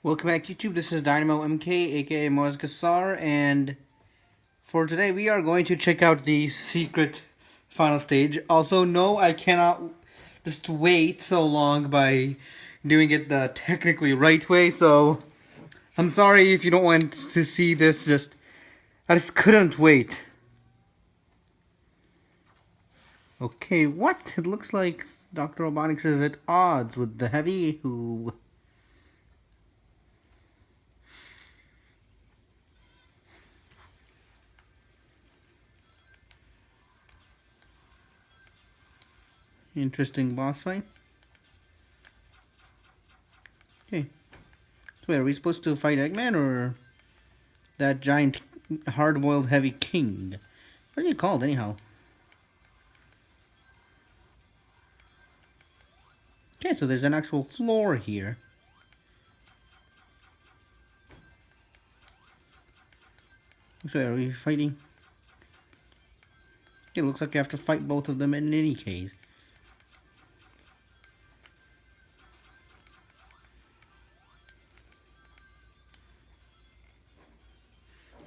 Welcome back YouTube, this is Dynamo MK, aka Moäz Kassar, and for today we are going to check out the secret final stage. Also, no, I cannot just wait so long by doing it the technically right way, so I'm sorry if you don't want to see this, I just couldn't wait. Okay, what? It looks like Dr. Robotics is at odds with the Heavy, who... Interesting boss fight. Okay. So wait, are we supposed to fight Eggman or that giant hard-boiled heavy king? What are you called anyhow? Okay, so there's an actual floor here. So are we fighting? It looks like you have to fight both of them in any case.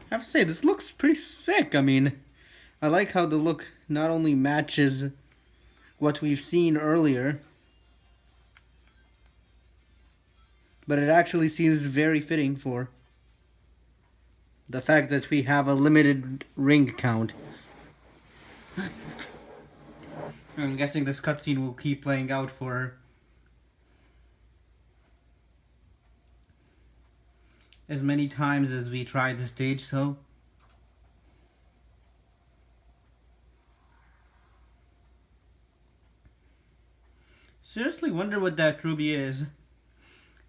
I have to say, this looks pretty sick. I mean, I like how the look not only matches what we've seen earlier, but it actually seems very fitting for the fact that we have a limited ring count. I'm guessing this cutscene will keep playing out for as many times as we try the stage, so... Seriously wonder what that ruby is.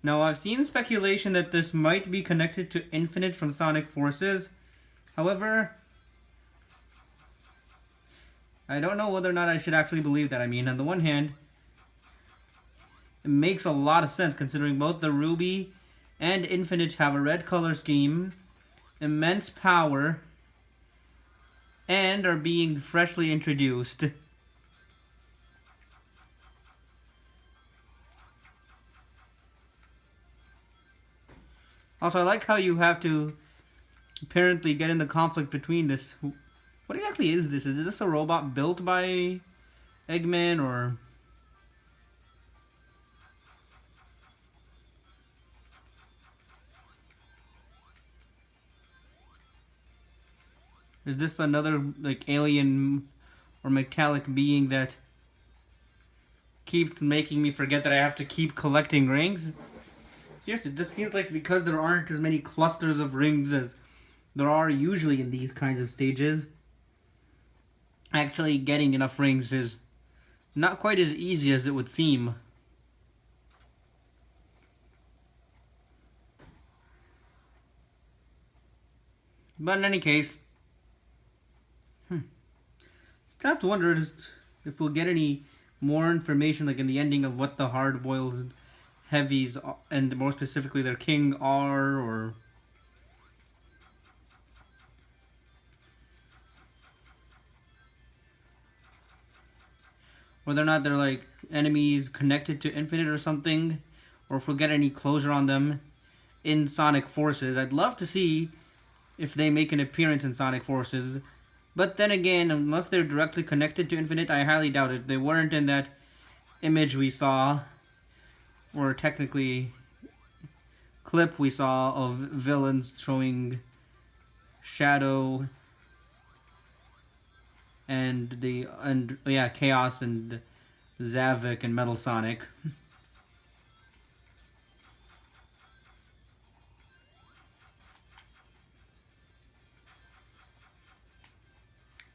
Now, I've seen speculation that this might be connected to Infinite from Sonic Forces. However, I don't know whether or not I should actually believe that. I mean, on the one hand, it makes a lot of sense considering both the Ruby and Infinite have a red color scheme, immense power, and are being freshly introduced. Also, I like how you have to apparently get in the conflict between this. What exactly is this? Is this a robot built by Eggman, or... is this another, like, alien or metallic being that keeps making me forget that I have to keep collecting rings? Yes, it just feels like because there aren't as many clusters of rings as there are usually in these kinds of stages, actually getting enough rings is not quite as easy as it would seem. But in any case, I have to wonder if we'll get any more information, like in the ending, of what the hard-boiled heavies, and more specifically their king, are, or... whether or not they're like enemies connected to Infinite or something, or if we'll get any closure on them in Sonic Forces. I'd love to see if they make an appearance in Sonic Forces, but then again, unless they're directly connected to Infinite, I highly doubt it. They weren't in that image we saw, or technically clip we saw of villains showing Shadow and Chaos and Zavik and Metal Sonic.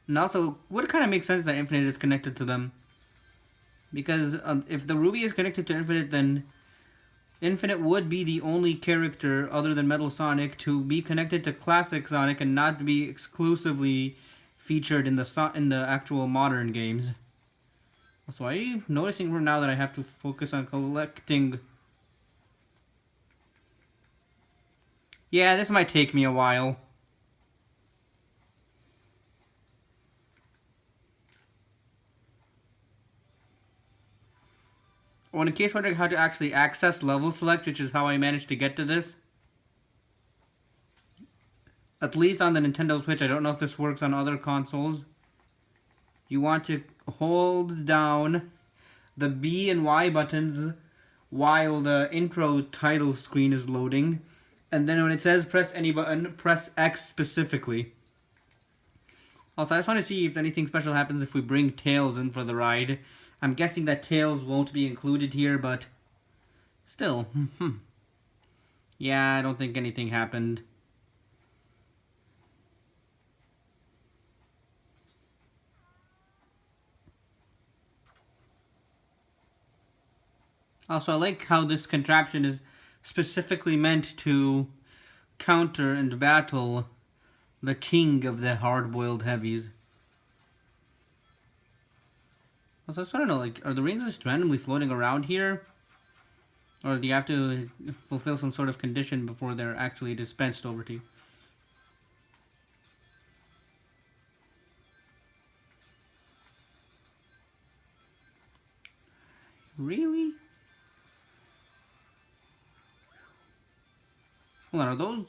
And also, would kind of make sense that Infinite is connected to them. Because if the Ruby is connected to Infinite, then Infinite would be the only character other than Metal Sonic to be connected to Classic Sonic and not be exclusively featured in the actual modern games. So I'm noticing right now that I have to focus on collecting. Yeah, this might take me a while. Or in case wondering how to actually access level select, which is how I managed to get to this. At least on the Nintendo Switch, I don't know if this works on other consoles. You want to hold down the B and Y buttons while the intro title screen is loading. And then when it says press any button, press X specifically. Also, I just want to see if anything special happens if we bring Tails in for the ride. I'm guessing that Tails won't be included here, but still. Yeah, I don't think anything happened. Also, I like how this contraption is specifically meant to counter and battle the king of the hard-boiled heavies. Also, I just want to know, like, are the rings just randomly floating around here? Or do you have to fulfill some sort of condition before they're actually dispensed over to you? Really? Hold on, are those...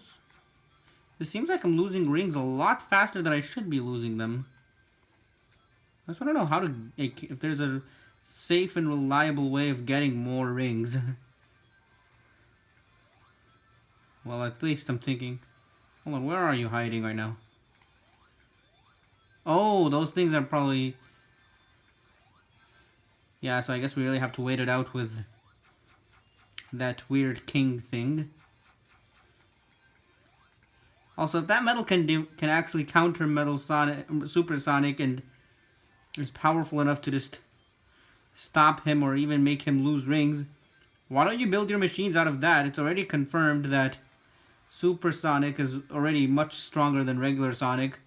It seems like I'm losing rings a lot faster than I should be losing them. I just want to know how to... if there's a safe and reliable way of getting more rings. Well, at least I'm thinking... Hold on, where are you hiding right now? Oh, those things are probably... Yeah, so I guess we really have to wait it out with that weird king thing. Also, if that metal can actually counter Metal Sonic, Supersonic, and is powerful enough to just stop him or even make him lose rings, why don't you build your machines out of that? It's already confirmed that Supersonic is already much stronger than regular Sonic.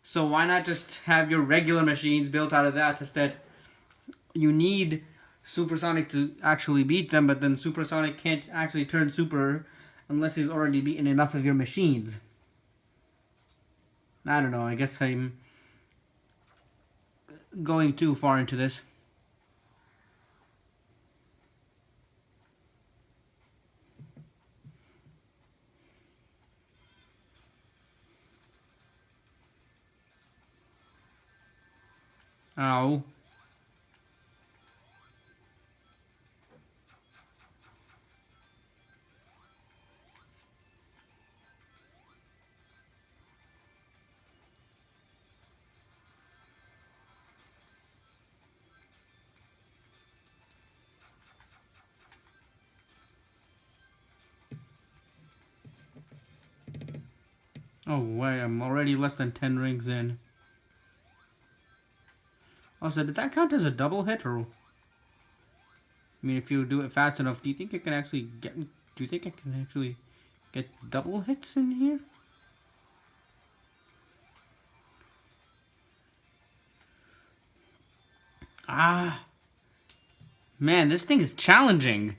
So why not just have your regular machines built out of that instead? You need Supersonic to actually beat them, but then Supersonic can't actually turn super unless he's already beaten enough of your machines. I don't know, I guess I'm going too far into this. Ow. Oh, wait, I'm already less than 10 rings in. Also, did that count as a double hit, or... I mean, if you do it fast enough, do you think it can actually get... Do you think I can actually get double hits in here? Ah. Man, this thing is challenging.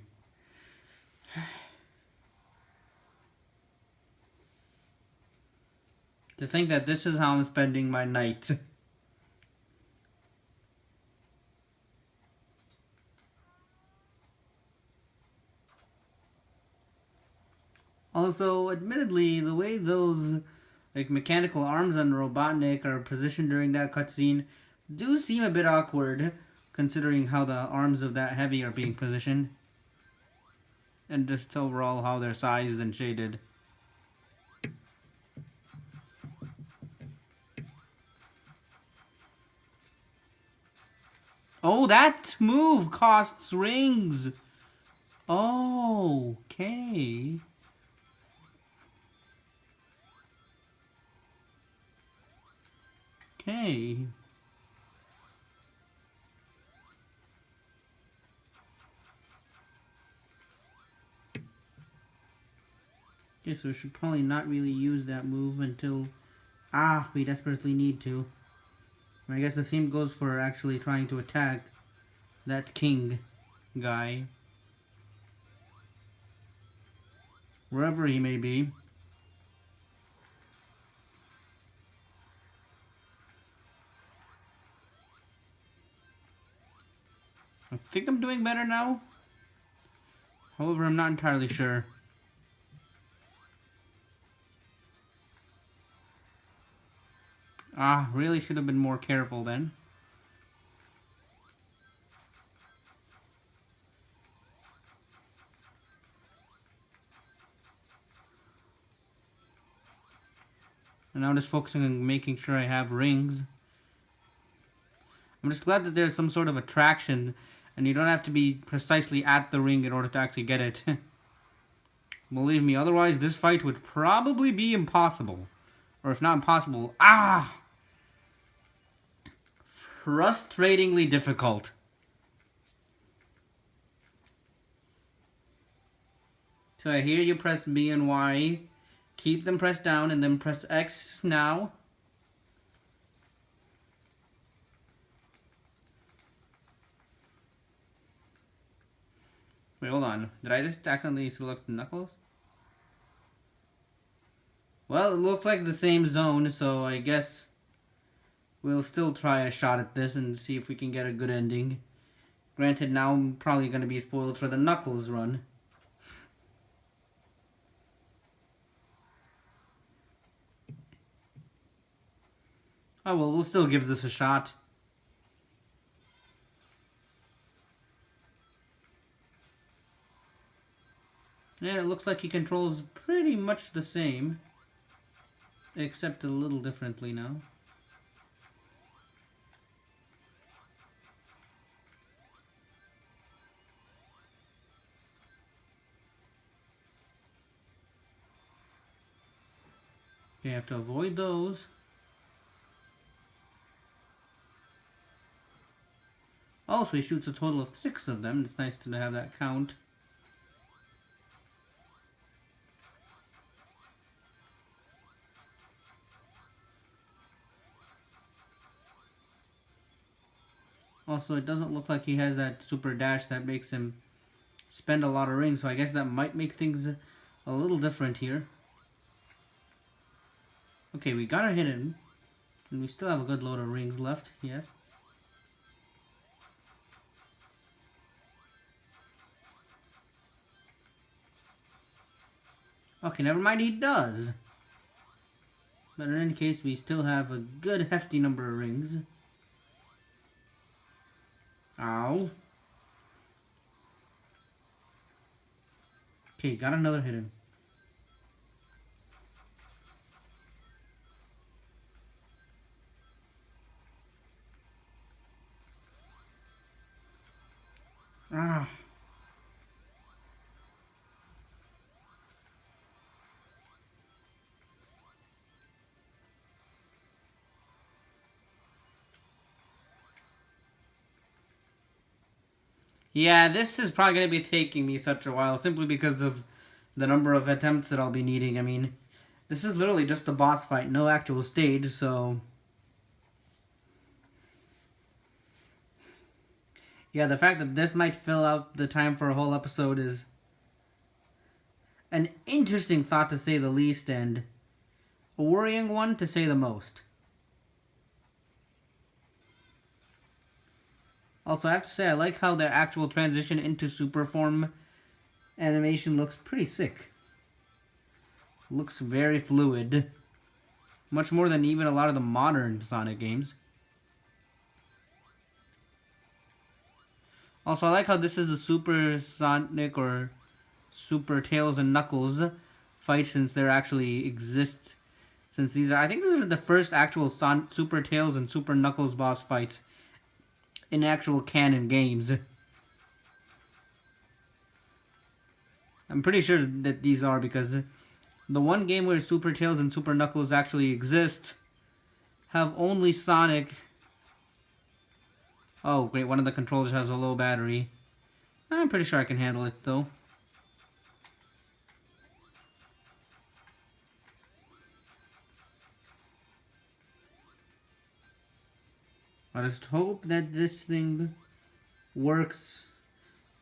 To think that this is how I'm spending my night. Also, admittedly, the way those like mechanical arms on Robotnik are positioned during that cutscene do seem a bit awkward, considering how the arms of that heavy are being positioned. And just overall how they're sized and shaded. Oh, that move costs rings! Oh, okay. Okay. Okay, so we should probably not really use that move until... we desperately need to. I guess the same goes for actually trying to attack that king guy. Wherever he may be. I think I'm doing better now. However, I'm not entirely sure. Ah, really should have been more careful then. And now I'm just focusing on making sure I have rings. I'm just glad that there's some sort of attraction and you don't have to be precisely at the ring in order to actually get it. Believe me, otherwise this fight would probably be impossible. Or if not impossible, frustratingly difficult. So I hear you press B and Y. Keep them pressed down and then press X now. Wait, hold on. Did I just accidentally select the knuckles? Well, it looked like the same zone, so I guess we'll still try a shot at this and see if we can get a good ending. Granted, now I'm probably going to be spoiled for the knuckles run. Oh well, we'll still give this a shot. Yeah, it looks like he controls pretty much the same. Except a little differently now. You have to avoid those. Oh, so he shoots a total of 6 of them. It's nice to have that count. Also, it doesn't look like he has that super dash that makes him spend a lot of rings, so I guess that might make things a little different here. Okay, we got our hit in, and we still have a good load of rings left, yes. Okay, never mind, he does. But in any case, we still have a good hefty number of rings. Ow. Okay, got another hit in. Ah. Yeah, this is probably going to be taking me such a while, simply because of the number of attempts that I'll be needing. I mean, this is literally just a boss fight, no actual stage, so... Yeah, the fact that this might fill out the time for a whole episode is an interesting thought to say the least, and a worrying one to say the most. Also, I have to say, I like how their actual transition into super form animation looks pretty sick. Looks very fluid. Much more than even a lot of the modern Sonic games. Also, I like how this is a Super Sonic or Super Tails and Knuckles fight, since there actually exist. Since these are, I think these are the first actual Super Tails and Super Knuckles boss fights in actual canon games. I'm pretty sure that these are, because the one game where Super Tails and Super Knuckles actually exist have only Sonic. Oh, great, one of the controllers has a low battery. I'm pretty sure I can handle it, though. I just hope that this thing works,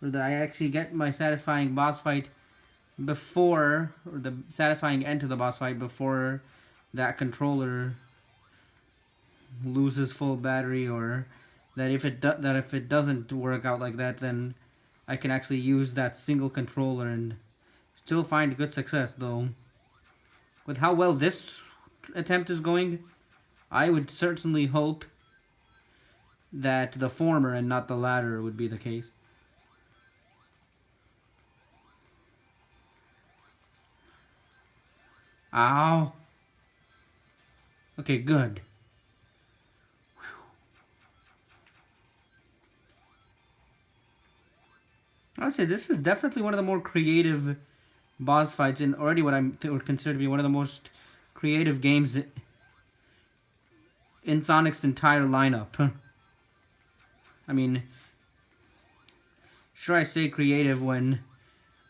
or that I actually get my satisfying boss fight before, or the satisfying end to the boss fight before that controller loses full battery, or that if it doesn't work out like that, then I can actually use that single controller and still find good success, though. With how well this attempt is going, I would certainly hope that the former and not the latter would be the case. Ow. Okay, good. I would say this is definitely one of the more creative boss fights in already what I would consider to be one of the most creative games in Sonic's entire lineup. I mean, sure I say creative when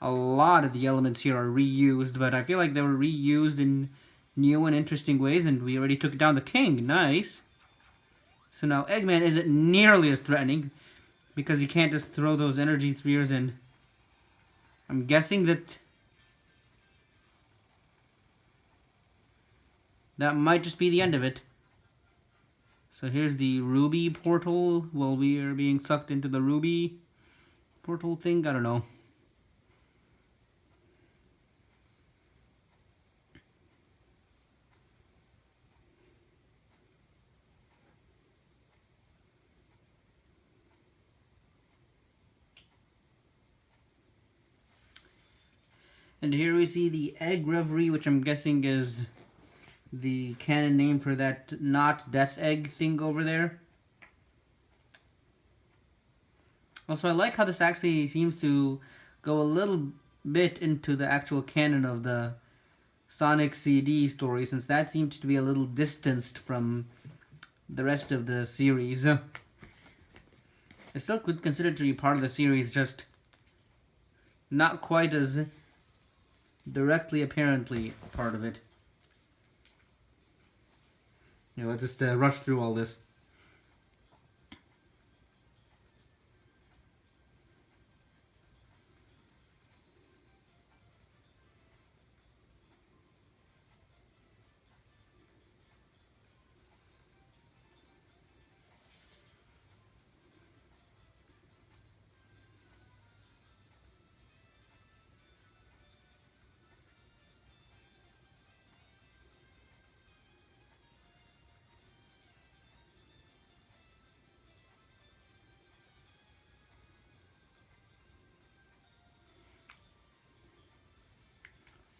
a lot of the elements here are reused, but I feel like they were reused in new and interesting ways, and we already took down the king. Nice. So now Eggman isn't nearly as threatening, because he can't just throw those energy spheres, and I'm guessing that that might just be the end of it. So here's the Ruby portal. While we are being sucked into the Ruby portal thing, I don't know. And here we see the Egg Reverie, which I'm guessing is the canon name for that not death egg thing over there. Also, I like how this actually seems to go a little bit into the actual canon of the Sonic CD story, since that seems to be a little distanced from the rest of the series. I still could consider it to be part of the series, just not quite as directly apparently part of it. Yeah, let's just rush through all this.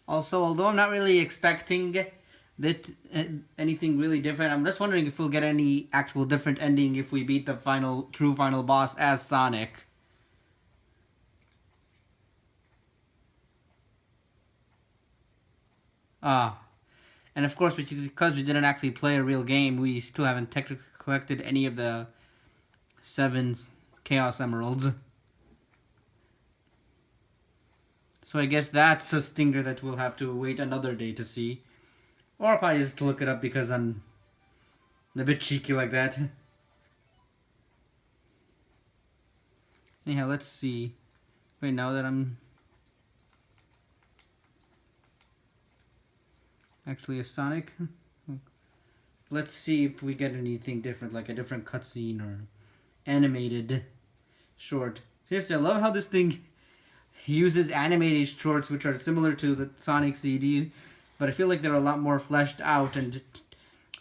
Also, although I'm not really expecting that anything really different, I'm just wondering if we'll get any actual different ending if we beat the true final boss as Sonic. And of course, because we didn't actually play a real game, we still haven't technically collected any of the 7 Chaos Emeralds. So I guess that's a stinger that we'll have to wait another day to see. Or probably just look it up because I'm a bit cheeky like that. Anyhow, let's see. Wait, now that I'm actually a Sonic, let's see if we get anything different, like a different cutscene or animated short. Seriously, I love how this thing uses animated shorts which are similar to the Sonic CD, but I feel like they're a lot more fleshed out, and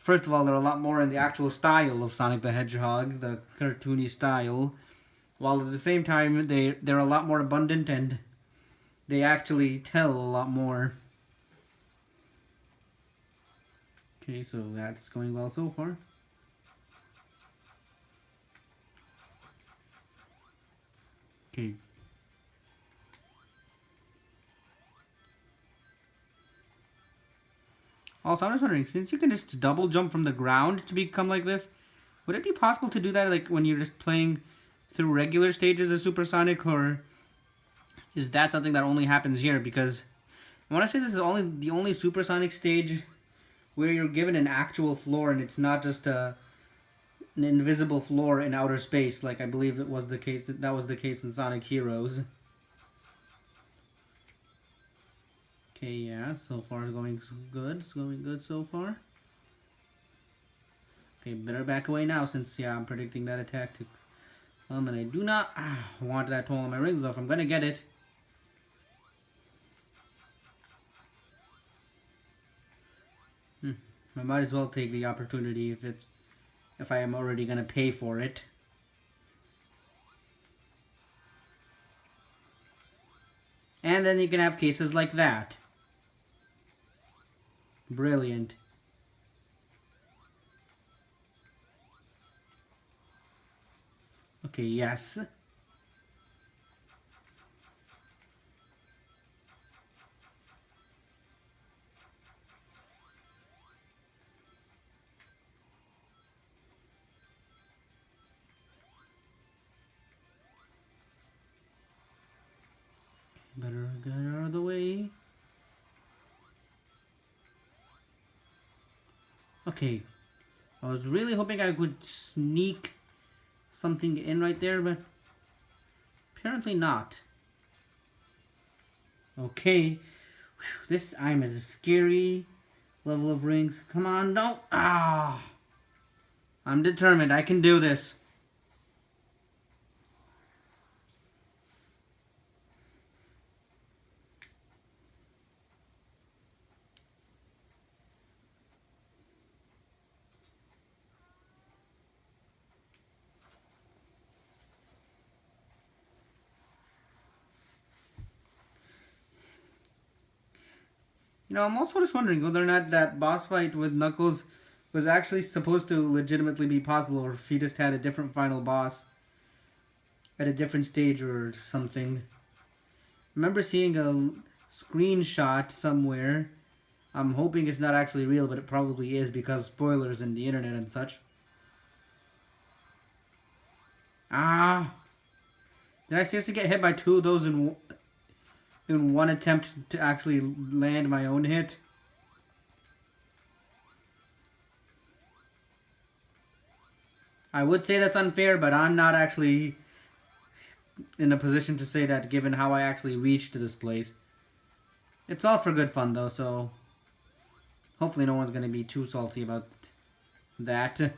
first of all, they're a lot more in the actual style of Sonic the Hedgehog, the cartoony style, while at the same time they're a lot more abundant and they actually tell a lot more. Okay, so that's going well so far. Okay. Also, I'm just wondering, since you can just double jump from the ground to become like this, would it be possible to do that like when you're just playing through regular stages of Supersonic, or is that something that only happens here? Because I want to say this is the only Supersonic stage where you're given an actual floor and it's not just an invisible floor in outer space, like I believe that was the case in Sonic Heroes. Okay, yeah, so far it's going good. It's going good so far. Okay, better back away now since, yeah, I'm predicting that attack to And I do not want that toll on my rings, though, if I'm going to get it. I might as well take the opportunity if I am already going to pay for it. And then you can have cases like that. Brilliant. Okay, yes. Better get out of the way. Okay. I was really hoping I could sneak something in right there, but apparently not. Okay. Whew, this I'm at a scary level of rings. Come on, no. I'm determined. I can do this. You know, I'm also just wondering whether or not that boss fight with Knuckles was actually supposed to legitimately be possible, or if he just had a different final boss at a different stage or something. I remember seeing a screenshot somewhere. I'm hoping it's not actually real, but it probably is because spoilers in the internet and such. Did I seriously get hit by two of those in one attempt to actually land my own hit? I would say that's unfair, but I'm not actually in a position to say that given how I actually reached this place. It's all for good fun though, so hopefully no one's going to be too salty about that.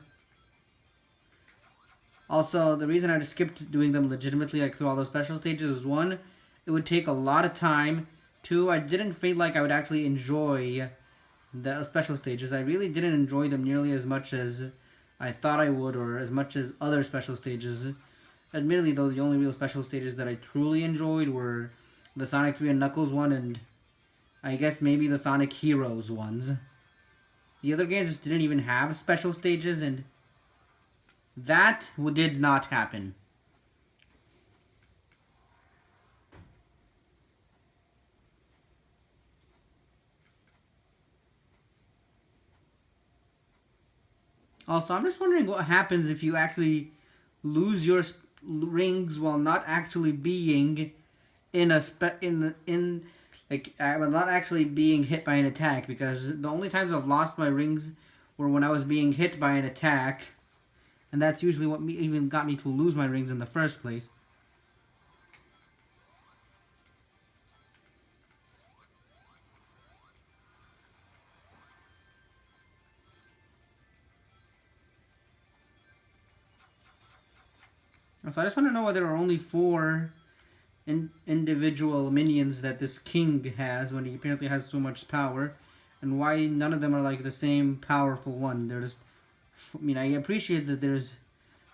Also, the reason I just skipped doing them legitimately like through all those special stages is one, it would take a lot of time. Two, I didn't feel like I would actually enjoy the special stages. I really didn't enjoy them nearly as much as I thought I would, or as much as other special stages. Admittedly, though, the only real special stages that I truly enjoyed were the Sonic 3 and Knuckles one, and I guess maybe the Sonic Heroes ones. The other games just didn't even have special stages, and that did not happen. Also, I'm just wondering what happens if you actually lose your rings while not actually being not actually being hit by an attack, because the only times I've lost my rings were when I was being hit by an attack, and that's usually what even got me to lose my rings in the first place. So I just want to know why there are only 4 individual minions that this king has when he apparently has so much power, and why none of them are like the same powerful one. They're just, I mean, I appreciate that there's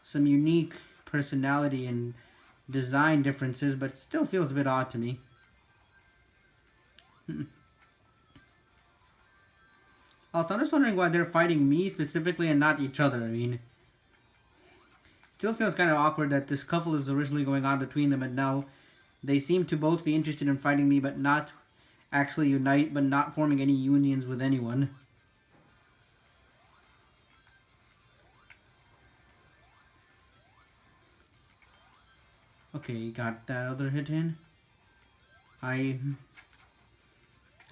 some unique personality and design differences, but it still feels a bit odd to me. Also, I'm just wondering why they're fighting me specifically and not each other. I mean, still feels kind of awkward that this scuffle is originally going on between them, and now they seem to both be interested in fighting me, but not actually unite, but not forming any unions with anyone. Okay, got that other hit in. I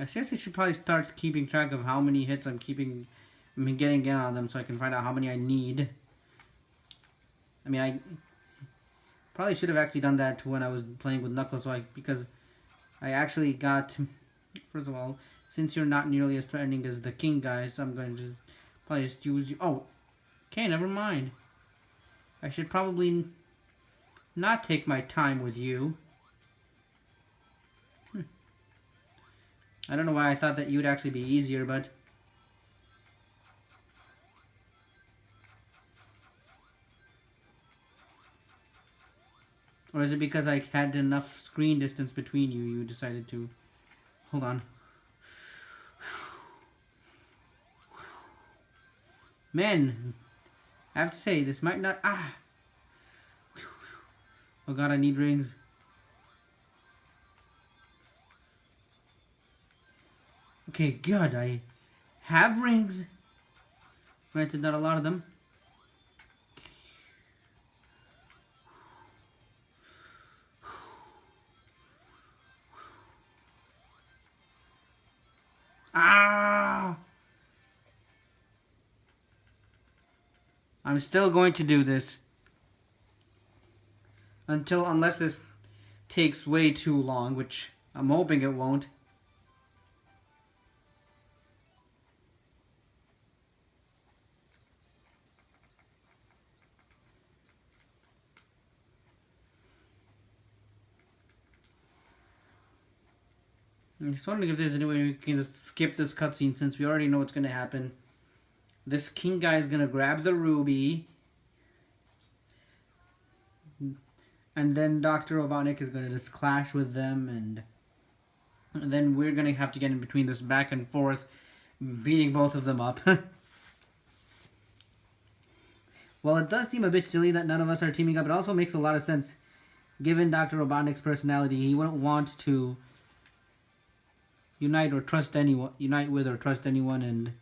seriously should probably start keeping track of how many hits I'm getting in on them, so I can find out how many I need. I mean, I probably should have actually done that when I was playing with Knuckles, because I actually got, first of all, since you're not nearly as threatening as the king guys, I'm going to probably just use you. Oh, okay, never mind. I should probably not take my time with you. I don't know why I thought that you would actually be easier, but... Or is it because I had enough screen distance between you, you decided to... Hold on. Man, I have to say, this might not... Ah! Oh god, I need rings. Okay, good. I have rings. Granted, not a lot of them. Ah! I'm still going to do this. Unless this takes way too long, which I'm hoping it won't. I'm just wondering if there's any way we can just skip this cutscene since we already know what's going to happen. This king guy is going to grab the ruby. And then Dr. Robotnik is going to just clash with them. And then we're going to have to get in between this back and forth, beating both of them up. Well, it does seem a bit silly that none of us are teaming up. It also makes a lot of sense. Given Dr. Robotnik's personality, he wouldn't want to unite with or trust anyone, and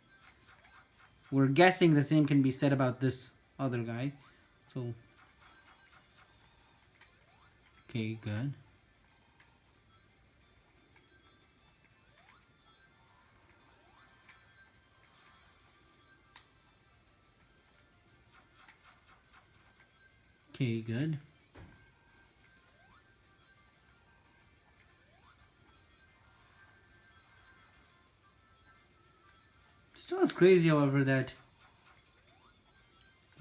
we're guessing the same can be said about this other guy. So, okay, good. Okay, good. Still is crazy, however, that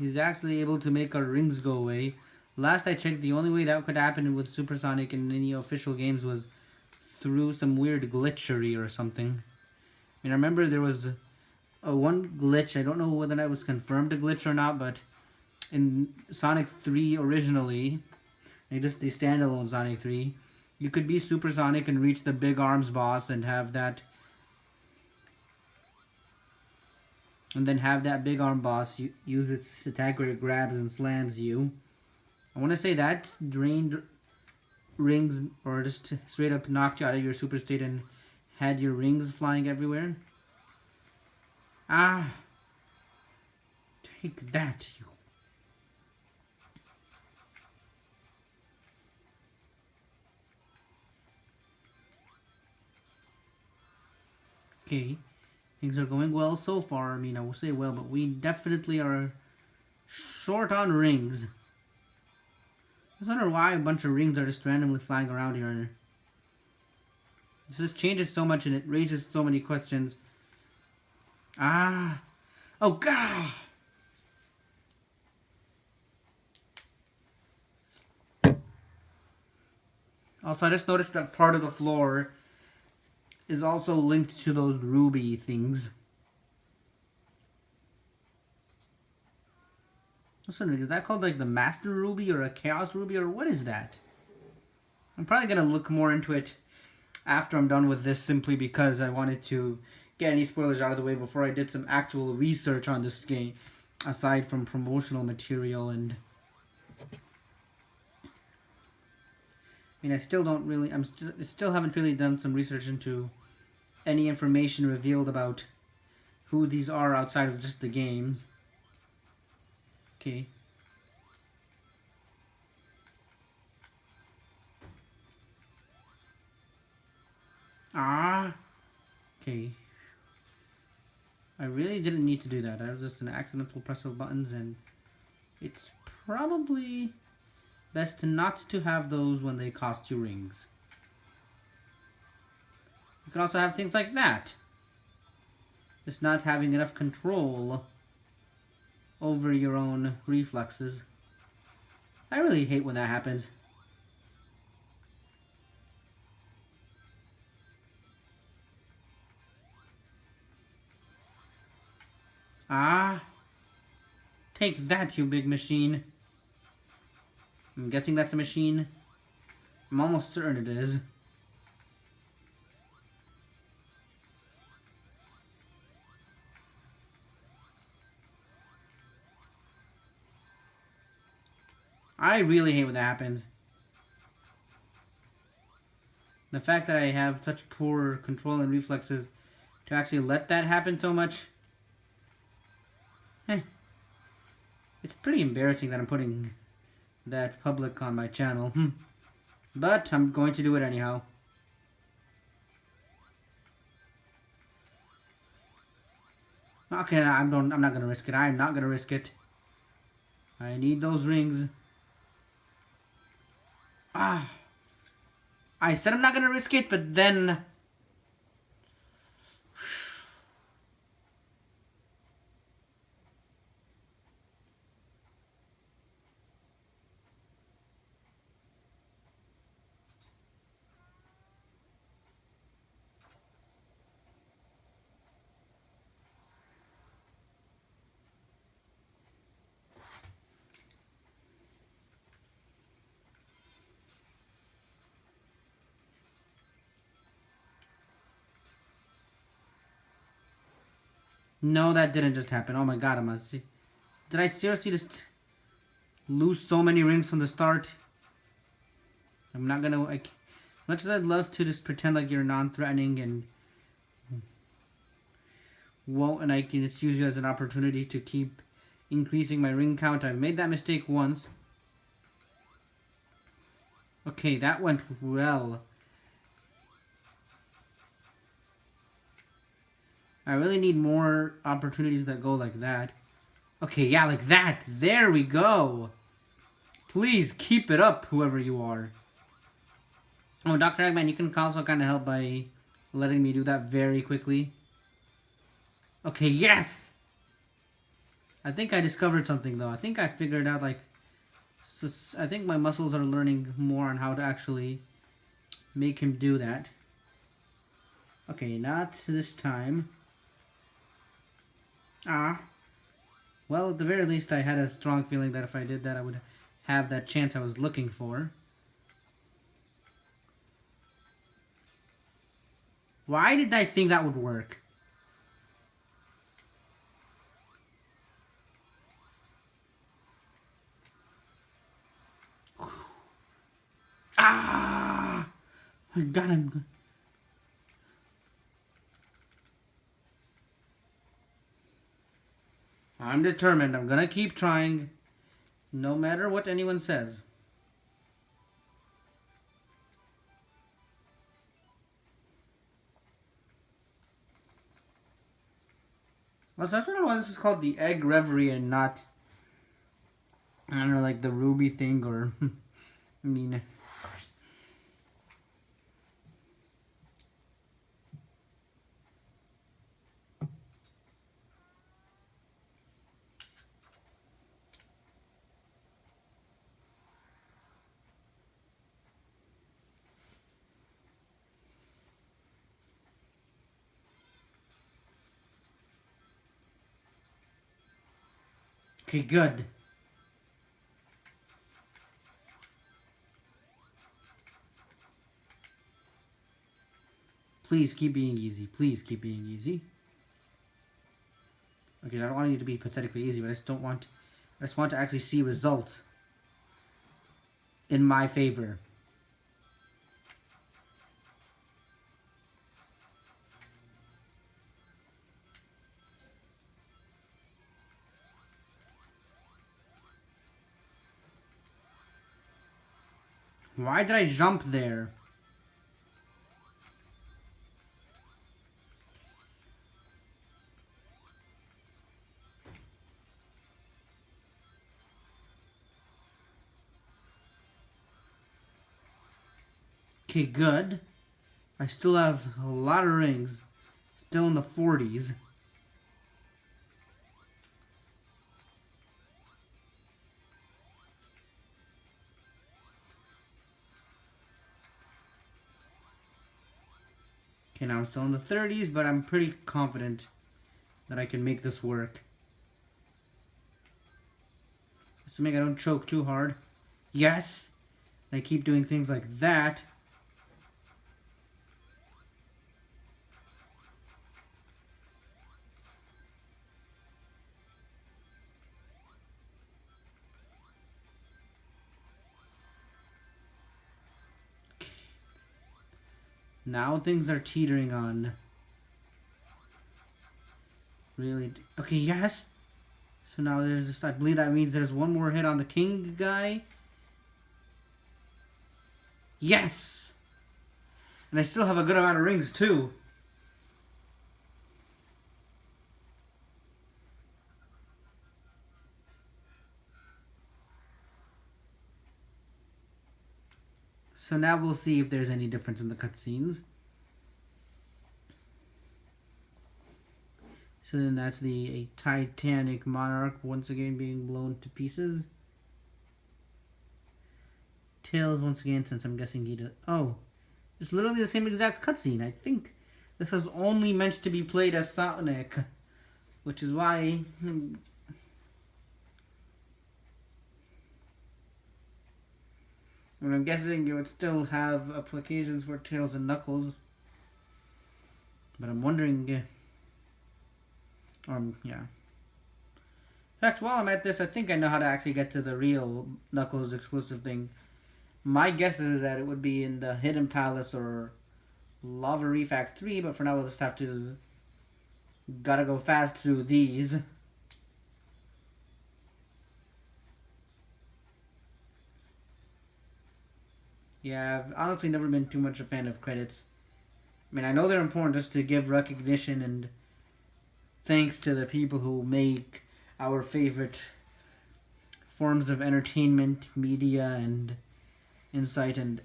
he's actually able to make our rings go away. Last I checked, the only way that could happen with Supersonic in any official games was through some weird glitchery or something. I mean, I remember there was one glitch, I don't know whether that was confirmed a glitch or not, but in Sonic 3 originally, like just the standalone Sonic 3, you could be Supersonic and reach the Big Arms boss and have that... And then have that big arm boss use its attack where it grabs and slams you. I want to say that drained rings, or just straight up knocked you out of your super state and had your rings flying everywhere. Ah! Take that, you. Okay. Things are going well so far. I mean, I will say well, but we definitely are short on rings. I just wonder why a bunch of rings are just randomly flying around here. This just changes so much and it raises so many questions. Ah! Oh, God! Also, I just noticed that part of the floor is also linked to those ruby things. Is that called like the Master Ruby or a Chaos Ruby, or what is that? I'm probably going to look more into it after I'm done with this, simply because I wanted to get any spoilers out of the way before I did some actual research on this game, aside from promotional material. And I mean, I still don't really, I still haven't really done some research into any information revealed about who these are outside of just the games. Okay. Ah. Okay. I really didn't need to do that. That was just an accidental press of buttons, and it's probably best not to have those when they cost you rings. You can also have things like that. Just not having enough control over your own reflexes. I really hate when that happens. Ah, take that, you big machine. I'm guessing that's a machine. I'm almost certain it is. I really hate when that happens. The fact that I have such poor control and reflexes to actually let that happen so much. It's pretty embarrassing that I'm putting that public on my channel. But I'm going to do it anyhow. Okay, I'm not gonna risk it. I'm not gonna risk it. I need those rings. Ah. I said I'm not gonna risk it, but then... No, that didn't just happen. Oh my god, did I seriously just lose so many rings from the start? I'm not gonna... much as I'd love to just pretend like you're non-threatening and... and I can just use you as an opportunity to keep increasing my ring count. I've made that mistake once. Okay, that went well. I really need more opportunities that go like that. Okay, yeah, like that. There we go. Please keep it up, whoever you are. Oh, Dr. Eggman, you can also kind of help by letting me do that very quickly. Okay, yes! I think I discovered something, though. I think I figured out, like... So I think my muscles are learning more on how to actually make him do that. Okay, not this time. Ah. Well, at the very least, I had a strong feeling that if I did that, I would have that chance I was looking for. Why did I think that would work? Ah! I got him. I'm determined. I'm gonna keep trying, no matter what anyone says. Well, so I don't know why this is called the Egg Reverie and not, I don't know, like the Ruby thing or, I mean... Okay, good. Please keep being easy. Please keep being easy. Okay, I don't want you to be pathetically easy, but I just want to actually see results in my favor. Why did I jump there? Okay, good. I still have a lot of rings. Still in the 40s. Okay, now I'm still in the 30s, but I'm pretty confident that I can make this work. Assuming I don't choke too hard. Yes! I keep doing things like that. Now things are teetering on. Really? Okay, yes! So now there's just, I believe that means there's one more hit on the king guy. Yes! And I still have a good amount of rings too. So now we'll see if there's any difference in the cutscenes. So then that's the Titanic monarch once again being blown to pieces. Tails once again, since I'm guessing he does. Oh, it's literally the same exact cutscene. I think this is only meant to be played as Sonic, which is why. And I'm guessing you would still have applications for Tails and Knuckles. But I'm wondering. Yeah. In fact, while I'm at this, I think I know how to actually get to the real Knuckles exclusive thing. My guess is that it would be in the Hidden Palace or Lava Reef Act 3, but for now we'll just have to... Gotta go fast through these. Yeah, I've honestly never been too much a fan of credits. I mean, I know they're important just to give recognition and thanks to the people who make our favorite forms of entertainment, media, and insight, and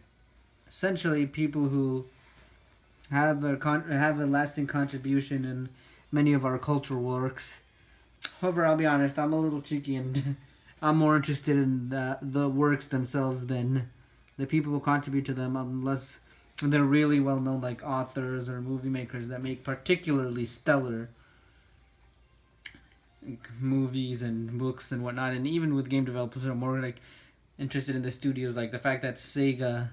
essentially people who have a lasting contribution in many of our cultural works. However, I'll be honest, I'm a little cheeky and I'm more interested in the works themselves than the people who contribute to them, unless they're really well known, like authors or movie makers that make particularly stellar movies and books and whatnot. And even with game developers who are more like interested in the studios, like the fact that Sega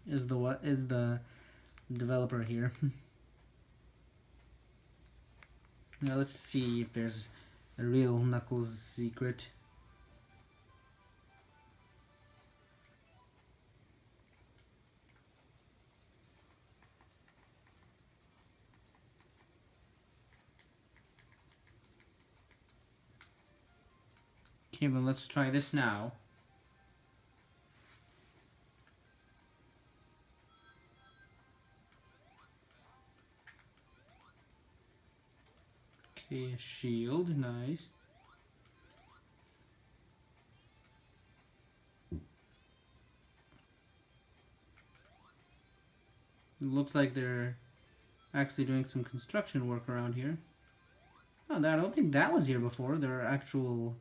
is the developer here. Now let's see if there's a real Knuckles secret. Okay, well, let's try this now. Okay, a shield, nice. It looks like they're actually doing some construction work around here. Oh, I don't think that was here before. There are actual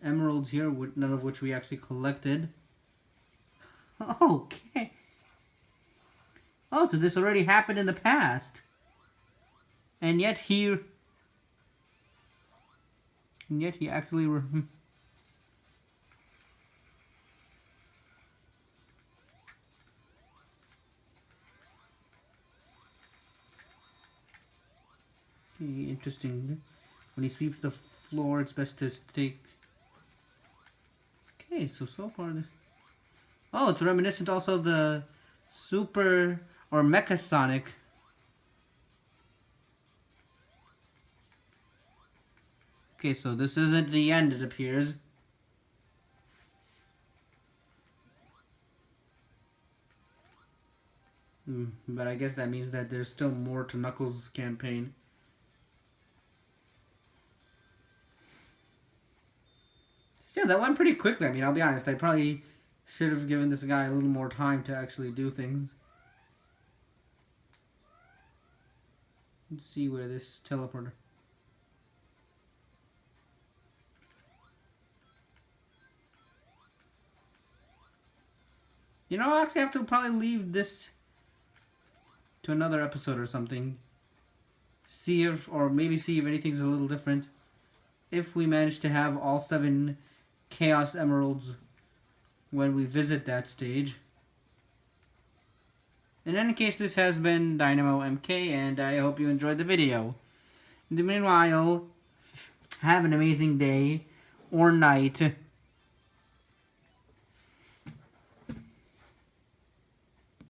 emeralds here, none of which we actually collected. Okay. Oh, so this already happened in the past. And yet he actually... Okay, interesting. When he sweeps the floor, it's best to take... Okay, so far this... Oh, it's reminiscent also of the Super or Mecha Sonic. Okay, so this isn't the end, it appears. But I guess that means that there's still more to Knuckles' campaign. Still, that went pretty quickly. I mean, I'll be honest, I probably should have given this guy a little more time to actually do things. Let's see where this teleporter... You know, I'll actually have to probably leave this to another episode or something. See if, or maybe see if anything's a little different. If we manage to have all 7 Chaos Emeralds when we visit that stage. In any case, this has been Dynamo MK, and I hope you enjoyed the video. In the meanwhile, have an amazing day or night.